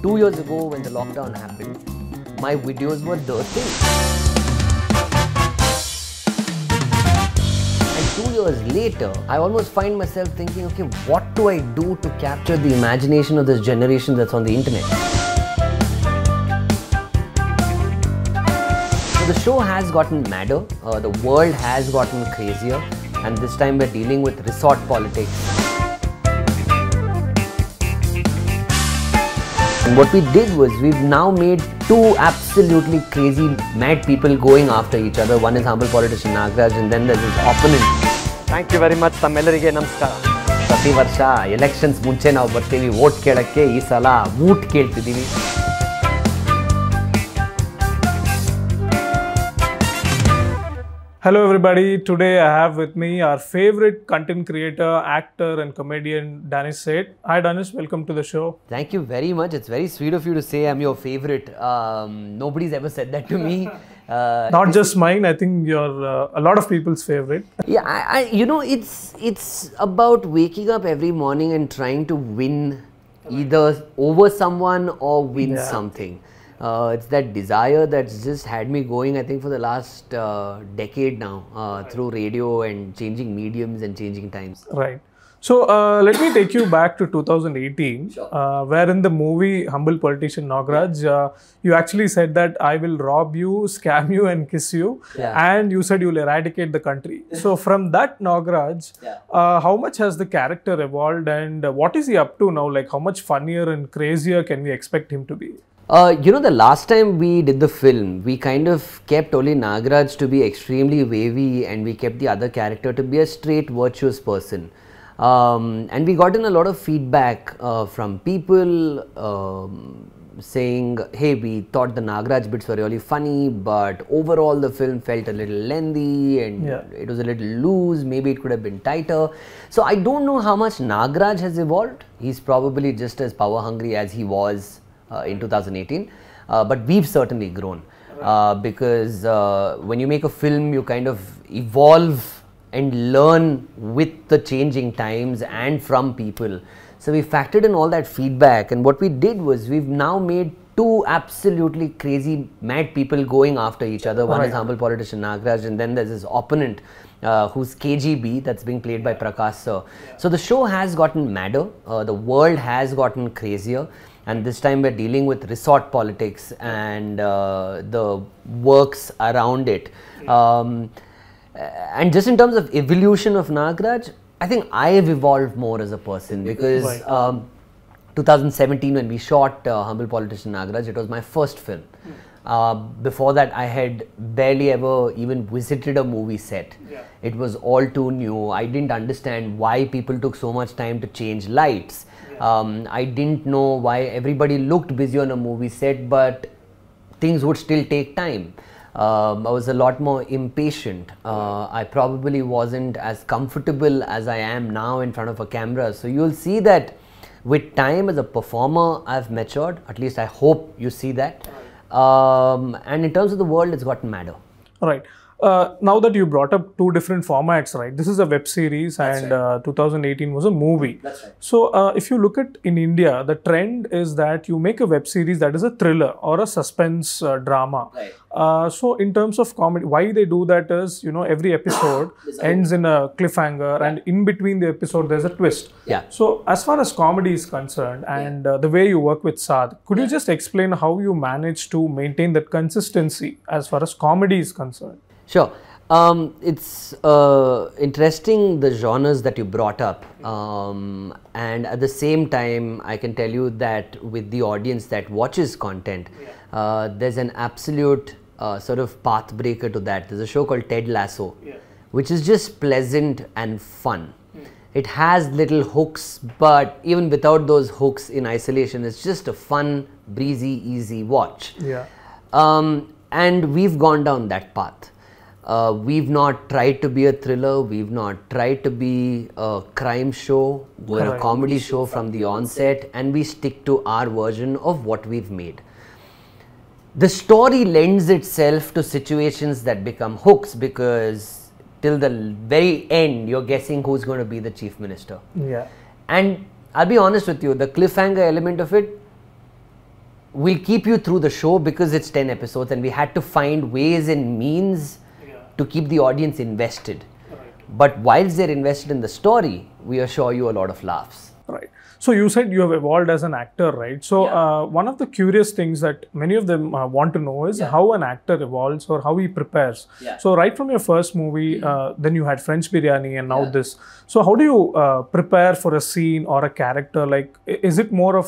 2 years ago when the lockdown happened, my videos were the thing. And 2 years later, I almost find myself thinking, okay, what do I do to capture the imagination of this generation that's on the internet? So the show has gotten madder, the world has gotten crazier, and this time we're dealing with resort politics. And what we did was we've now made two absolutely crazy mad people going after each other. One is humble politician Nagaraj and then there's his opponent. Thank you very much. ತಮ್ಮೆಲ್ಲರಿಗೆ ನಮಸ್ಕಾರ. ಪ್ರತಿ ವರ್ಷ elections ಮುಂಚೆ ನಾವು ಬರ್ತೀವಿ vote ಕೇಳಕ್ಕೆ. ಈ ಸಲ Voot ಕೇಳ್ತಿದ್ದೀವಿ. Hello everybody, today I have with me our favorite content creator, actor and comedian Danish Seth. Hi Danish, welcome to the show. Thank you very much. It's very sweet of you to say I'm your favorite. Nobody's ever said that to me. Not just mine, I think you're a lot of people's favorite. Yeah, it's about waking up every morning and trying to win either over someone or win something. It's that desire that's just had me going, I think, for the last decade now, through radio and changing mediums and changing times. Right. So let me take you back to 2018, where in the movie Humble Politician Nagaraj, you actually said that I will rob you, scam you and kiss you, and you said you will eradicate the country. So from that Nagaraj, how much has the character evolved and what is he up to now? Like how much funnier and crazier can we expect him to be? The last time we did the film, we kind of kept only Nagaraj to be extremely wavy and we kept the other character to be a straight, virtuous person. And we got in a lot of feedback from people saying, hey, we thought the Nagaraj bits were really funny, but overall the film felt a little lengthy and it was a little loose, maybe it could have been tighter. So I don't know how much Nagaraj has evolved. He's probably just as power hungry as he was in 2018, but we've certainly grown because when you make a film, you kind of evolve and learn with the changing times and from people. So we factored in all that feedback, and what we did was we've now made two absolutely crazy mad people going after each other. One is humble politician Nagaraj and then there's his opponent who's KGB, that's being played by Prakash sir. So the show has gotten madder, the world has gotten crazier, and this time we're dealing with resort politics and the works around it. And just in terms of evolution of Nagaraj, I think I have evolved more as a person because 2017 when we shot Humble Politician Nagaraj, it was my first film. Before that, I had barely ever even visited a movie set. It was all too new. I didn't understand why people took so much time to change lights. I didn't know why everybody looked busy on a movie set, but things would still take time. I was a lot more impatient. I probably wasn't as comfortable as I am now in front of a camera. So you'll see that with time as a performer, I've matured. At least I hope you see that. And in terms of the world, it's gotten madder. Right. Now that you brought up two different formats, right? This is a web series and 2018 was a movie. That's right. So if you look at in India, the trend is that you make a web series that is a thriller or a suspense drama. Right. So in terms of comedy, why they do that is, every episode ends in a cliffhanger and in between the episode there's a twist. Yeah. So as far as comedy is concerned and the way you work with Saad, could you just explain how you manage to maintain that consistency as far as comedy is concerned? Sure. It's interesting the genres that you brought up, and at the same time I can tell you that with the audience that watches content, there's an absolute sort of path breaker to that. There's a show called Ted Lasso, which is just pleasant and fun. It has little hooks, but even without those hooks in isolation, it's just a fun, breezy, easy watch. And we've gone down that path. We've not tried to be a thriller, we've not tried to be a crime show, we're a comedy show from the onset, and we stick to our version of what we've made. The story lends itself to situations that become hooks because till the very end you're guessing who's going to be the chief minister. Yeah. And I'll be honest with you, the cliffhanger element of it, we'll keep you through the show because it's 10 episodes and we had to find ways and means to keep the audience invested. But whilst they're invested in the story, we assure you a lot of laughs. Right. So you said you have evolved as an actor, right? So one of the curious things that many of them want to know is how an actor evolves or how he prepares. So right from your first movie, then you had French Biryani and now this. So how do you prepare for a scene or a character? Like, is it more of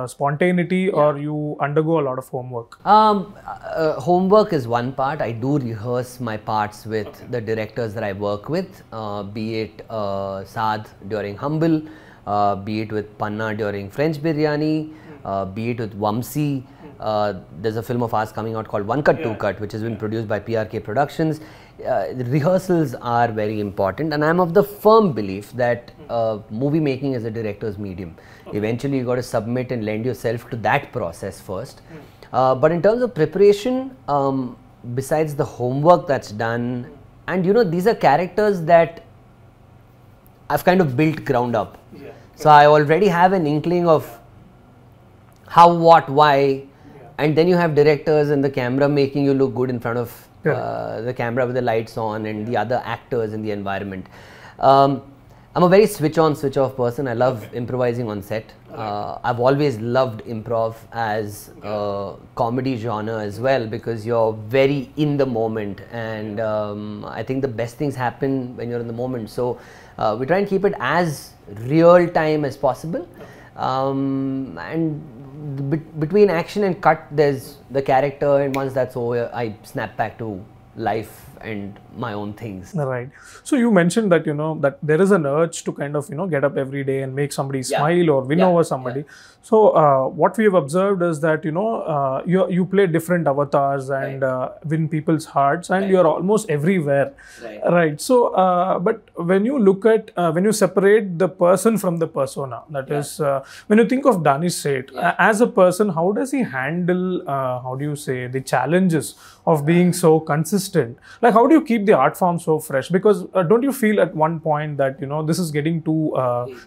spontaneity or you undergo a lot of homework? Homework is one part. I do rehearse my parts with the directors that I work with, be it Saad during Humble, be it with Panna during French Biryani, be it with Vamsi. There's a film of ours coming out called One Cut, Two Cut, which has been produced by PRK Productions. The rehearsals are very important, and I'm of the firm belief that movie making is a director's medium. Eventually, you got to submit and lend yourself to that process first. But in terms of preparation, besides the homework that's done, and you know, these are characters that I've kind of built ground up. So I already have an inkling of how, what, why, and then you have directors and the camera making you look good in front of the camera with the lights on and the other actors in the environment. I'm a very switch on, switch off person. I love improvising on set. I've always loved improv as a comedy genre as well because you're very in the moment, and I think the best things happen when you're in the moment. So we try and keep it as real time as possible, and between action and cut there's the character, and once that's over I snap back to life and my own things. Right. So you mentioned that, you know, that there is an urge to kind of, you know, get up every day and make somebody smile or win over somebody. So what we have observed is that, you know, you play different avatars and win people's hearts, and you're almost everywhere. Right. So, but when you look at, when you separate the person from the persona, that is, when you think of Danish Seth, as a person, how does he handle, how do you say, the challenges of being so consistent? Like, how do you keep the art form so fresh? Because don't you feel at one point that, you know, this is getting too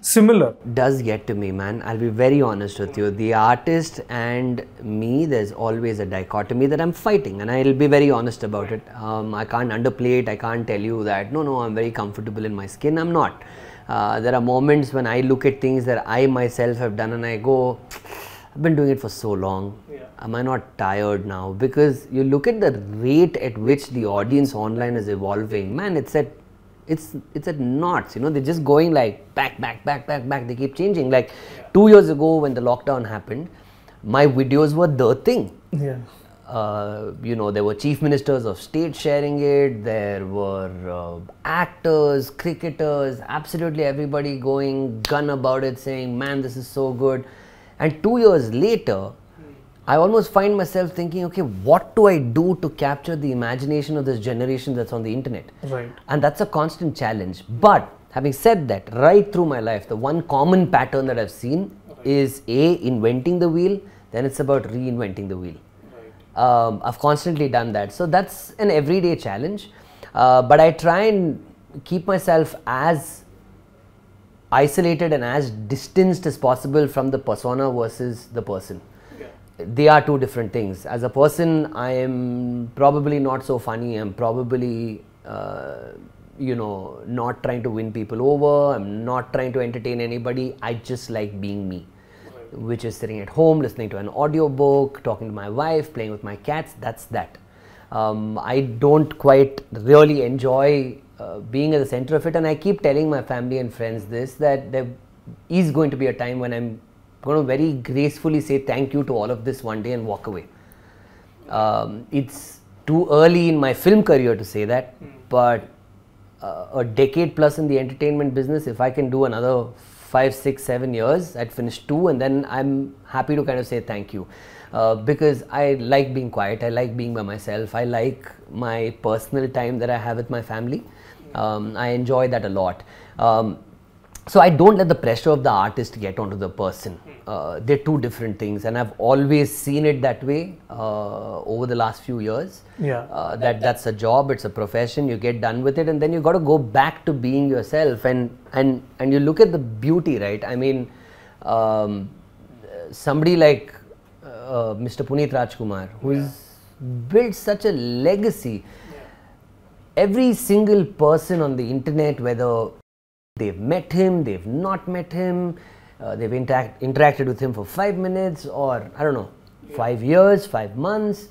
similar? Does get to me, man. I'll be very honest with you. The artist and me, there's always a dichotomy that I'm fighting, and I'll be very honest about it. I can't underplay it. I can't tell you that, no, I'm very comfortable in my skin. I'm not. There are moments when I look at things that I myself have done and I go, I've been doing it for so long. Am I not tired now? Because you look at the rate at which the audience online is evolving, man, it's at knots, you know, they're just going like back, they keep changing. Like 2 years ago when the lockdown happened, my videos were the thing. You know, there were chief ministers of state sharing it, there were actors, cricketers, absolutely everybody going gun about it, saying, man, this is so good. And 2 years later, I almost find myself thinking, okay, what do I do to capture the imagination of this generation that's on the internet? Right. And that's a constant challenge. But having said that, right through my life, the one common pattern that I've seen is inventing the wheel, then it's about reinventing the wheel. I've constantly done that. So that's an everyday challenge. But I try and keep myself as isolated and as distanced as possible from the persona versus the person. They are two different things. As a person, I am probably not so funny. I'm probably, you know, not trying to win people over. I'm not trying to entertain anybody. I just like being me, which is sitting at home, listening to an audiobook, talking to my wife, playing with my cats. That's that. I don't quite really enjoy being at the center of it. And I keep telling my family and friends this, that there is going to be a time when I'm going to very gracefully say thank you to all of this one day and walk away. It's too early in my film career to say that, but a decade plus in the entertainment business, if I can do another 5, 6, 7 years, I'd finish 2, and then I'm happy to kind of say thank you. Because I like being quiet, I like being by myself, I like my personal time that I have with my family. I enjoy that a lot. So I don't let the pressure of the artist get onto the person. They're two different things, and I've always seen it that way over the last few years. That's a job, it's a profession, you get done with it, and then you got to go back to being yourself, and you look at the beauty, right? I mean, somebody like Mr. Puneet Rajkumar, who's built such a legacy. Every single person on the internet, whether they've met him, they've not met him, they've interacted with him for 5 minutes or I don't know, 5 years, 5 months,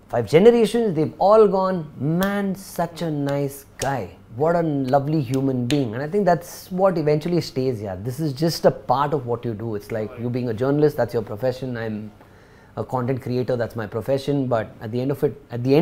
5 generations, they've all gone, man, such a nice guy. What a lovely human being. And I think that's what eventually stays here. This is just a part of what you do. It's like you being a journalist, that's your profession. I'm a content creator, that's my profession. But at the end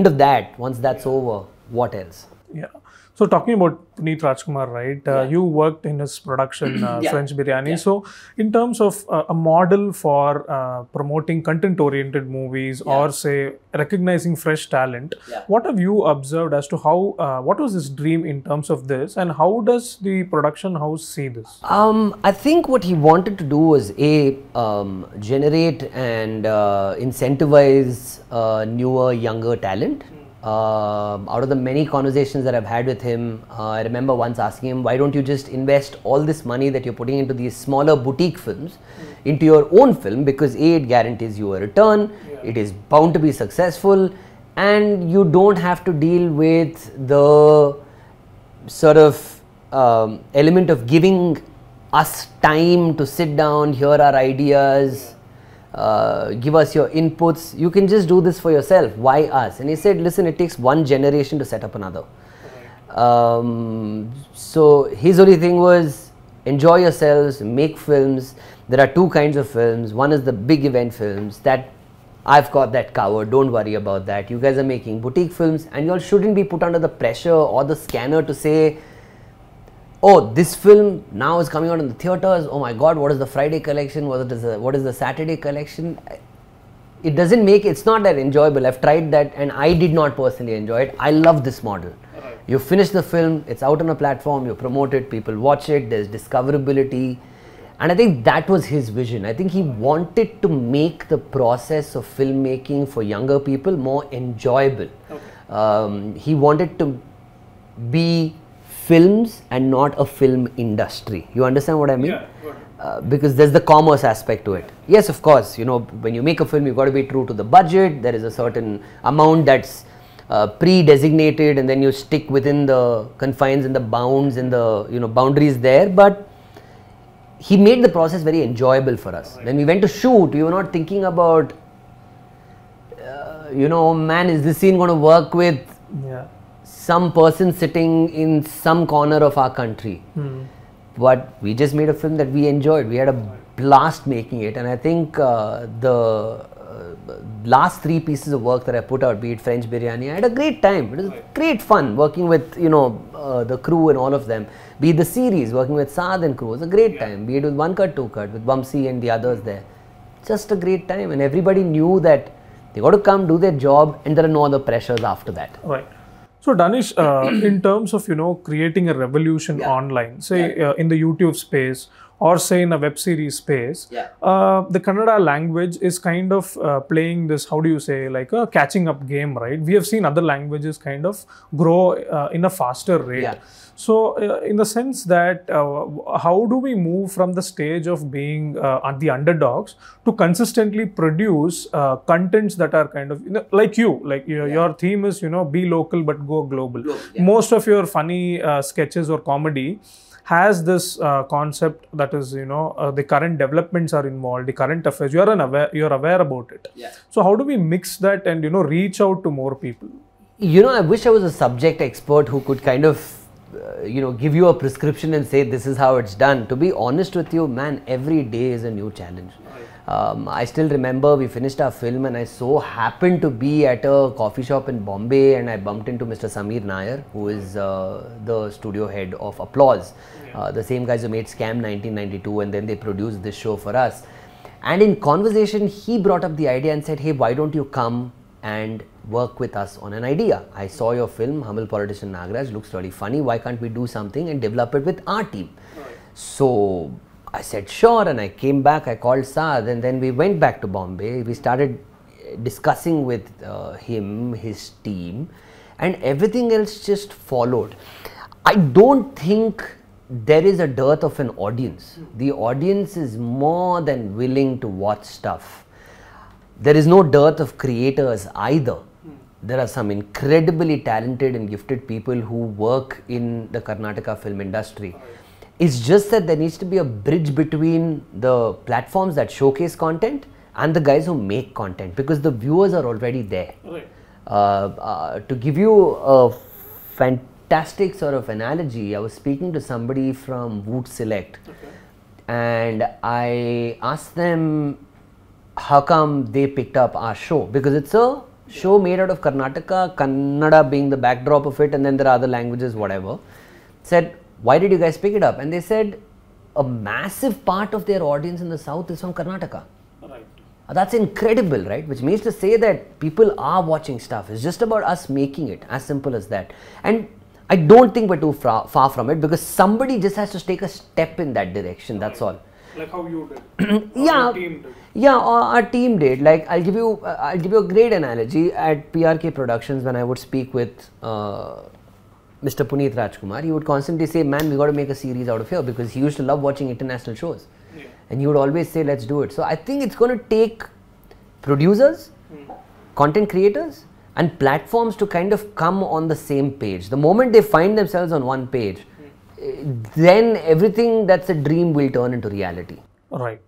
of that, once that's over, what else? Yeah. So talking about Puneet Rajkumar, right? You worked in his production, French Biryani. So in terms of a model for promoting content-oriented movies or say recognizing fresh talent, what have you observed as to how, what was his dream in terms of this and how does the production house see this? I think what he wanted to do was generate and incentivize newer, younger talent. Out of the many conversations that I've had with him, I remember once asking him, why don't you just invest all this money that you're putting into these smaller boutique films into your own film, because it guarantees you a return, it is bound to be successful, and you don't have to deal with the sort of element of giving us time to sit down, hear our ideas, give us your inputs. You can just do this for yourself. Why us? And he said, listen, it takes one generation to set up another. So his only thing was enjoy yourselves, make films. There are 2 kinds of films. One is the big event films that I've got that covered. Don't worry about that. You guys are making boutique films and you all shouldn't be put under the pressure or the scanner to say, oh, this film now is coming out in the theatres. Oh my God, what is the Friday collection? What is the Saturday collection? It doesn't make, it's not that enjoyable. I've tried that and I did not personally enjoy it. I love this model. You finish the film, it's out on a platform, you promote it, people watch it, there's discoverability. And I think that was his vision. I think he wanted to make the process of filmmaking for younger people more enjoyable. He wanted to be films and not a film industry. You understand what I mean? Because there's the commerce aspect to it. Yes, of course, you know, when you make a film, you've got to be true to the budget. There is a certain amount that's pre-designated and then you stick within the confines and the bounds and the, you know, boundaries there. But he made the process very enjoyable for us. When we went to shoot, we were not thinking about, you know, man, is this scene going to work with some person sitting in some corner of our country. But we just made a film that we enjoyed. We had a blast making it, and I think the last 3 pieces of work that I put out, be it French Biryani, I had a great time. It was great fun working with, you know, the crew and all of them. Be it the series, working with Saad and crew, it was a great time. Be it with One Cut, Two Cut, with Vamsi and the others there. Just a great time, and everybody knew that they got to come do their job and there are no other pressures after that. Right. So Danish, in terms of, you know, creating a revolution online, say in the YouTube space or say in a web series space, the Kannada language is kind of playing this, how do you say, like a catching up game, right? We have seen other languages kind of grow in a faster rate. So in the sense that how do we move from the stage of being the underdogs to consistently produce contents that are kind of, you know, like you, like your theme is, you know, be local but go global. Most of your funny sketches or comedy has this concept that is, you know, the current developments are involved, the current affairs, you're aware about it. So how do we mix that and, you know, reach out to more people? You know, I wish I was a subject expert who could kind of you know, give you a prescription and say this is how it's done. To be honest with you, man, every day is a new challenge. I still remember we finished our film and I so happened to be at a coffee shop in Bombay and I bumped into Mr. Sameer Nair, who is the studio head of Applause, the same guys who made Scam 1992, and then they produced this show for us. And in conversation, he brought up the idea and said, hey, why don't you come and work with us on an idea? I saw your film, Humble Politician Nagraj, looks really funny. Why can't we do something and develop it with our team? So I said, sure. And I came back, I called Saad, and then we went back to Bombay. We started discussing with him, his team, and everything else just followed. I don't think there is a dearth of an audience. The audience is more than willing to watch stuff. there is no dearth of creators either. There are some incredibly talented and gifted people who work in the Karnataka film industry. It's just that there needs to be a bridge between the platforms that showcase content and the guys who make content, because the viewers are already there. To give you a fantastic sort of analogy, I was speaking to somebody from Woot Select, and I asked them how come they picked up our show, because it's a show made out of Karnataka, Kannada being the backdrop of it, and then there are other languages, whatever. Said, why did you guys pick it up? And they said a massive part of their audience in the south is from Karnataka. That's incredible, right? Which means to say that people are watching stuff. It's just about us making it, as simple as that. And I don't think we're too far from it, because somebody just has to take a step in that direction. That's all. Like how you did. Yeah, our team did. Yeah, our team did. Like I'll give you a great analogy. At PRK Productions, when I would speak with Mr. Puneet Rajkumar, he would constantly say, "Man, we got to make a series out of here," because he used to love watching international shows, and he would always say, "Let's do it." So I think it's going to take producers, content creators, and platforms to kind of come on the same page. The moment they find themselves on one page, then everything that's a dream will turn into reality. Right.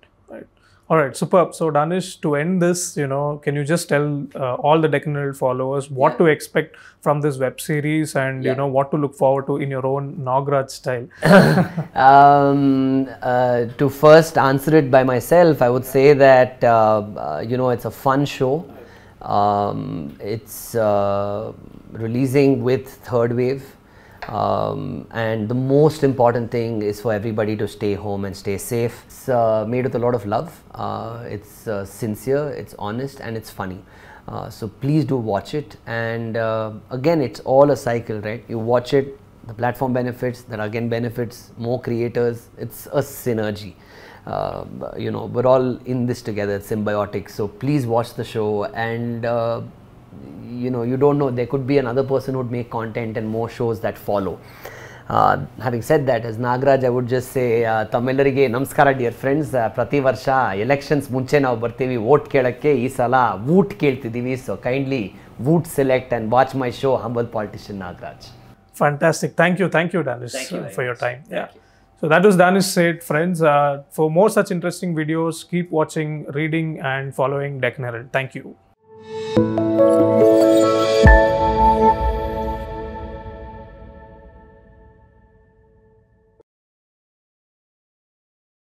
All right, superb. So Danish, to end this, can you just tell all the Deccan Herald followers what to expect from this web series, and what to look forward to in your own Nagraj style? To first answer it by myself, I would say that it's a fun show. It's releasing with Third Wave. And the most important thing is for everybody to stay home and stay safe. It's made with a lot of love. It's sincere, it's honest, and it's funny. So please do watch it. And again, it's all a cycle, right? You watch it, the platform benefits, that again benefits more creators. It's a synergy. We're all in this together. It's symbiotic. So please watch the show, and you don't know, there could be another person who would make content and more shows that follow. Having said that, as Nagraj, I would just say, Tamillarige Namaskara, dear friends. Prati Varsha elections munche ನಾವು ಬರ್ತೀವಿ vote ಕೇಳಕ್ಕೆ. ಈ ಸಲ Woot ಕೇಳ್ತಿದ್ದೀವಿ. So kindly Woot Select and watch my show Humble Politician Nagraj. Fantastic. Thank you, Danish, for your time. So that was Danish Seth, friends. For more such interesting videos, keep watching, reading, and following Deccan Herald. Thank you.